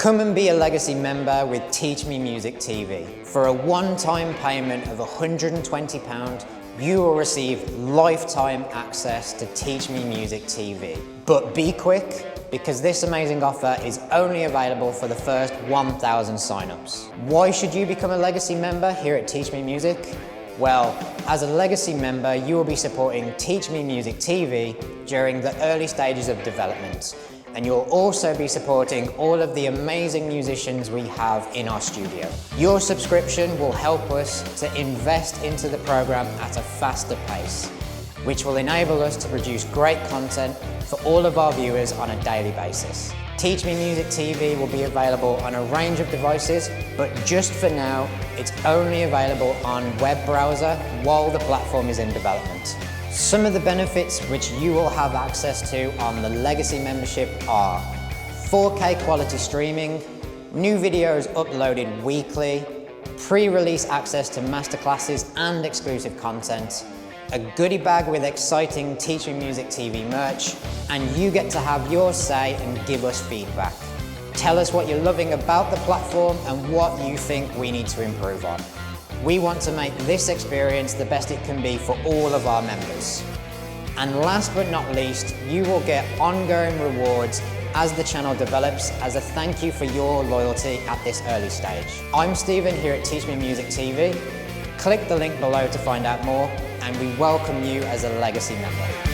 Come and be a Legacy member with Teach Me Music TV. For a one-time payment of £120, you will receive lifetime access to Teach Me Music TV. But be quick, because this amazing offer is only available for the first 1,000 signups. Why should you become a Legacy member here at Teach Me Music? Well, as a Legacy member, you will be supporting Teach Me Music TV during the early stages of development. And you'll also be supporting all of the amazing musicians we have in our studio. Your subscription will help us to invest into the program at a faster pace, which will enable us to produce great content for all of our viewers on a daily basis. Teach Me Music TV will be available on a range of devices, but just for now, it's only available on web browser while the platform is in development. Some of the benefits which you will have access to on the Legacy membership are 4K quality streaming, new videos uploaded weekly, pre-release access to masterclasses and exclusive content, a goodie bag with exciting Teach Me Music TV merch, and you get to have your say and give us feedback. Tell us what you're loving about the platform and what you think we need to improve on. We want to make this experience the best it can be for all of our members. And last but not least, you will get ongoing rewards as the channel develops as a thank you for your loyalty at this early stage. I'm Stephen here at Teach Me Music TV. Click the link below to find out more, and we welcome you as a Legacy member.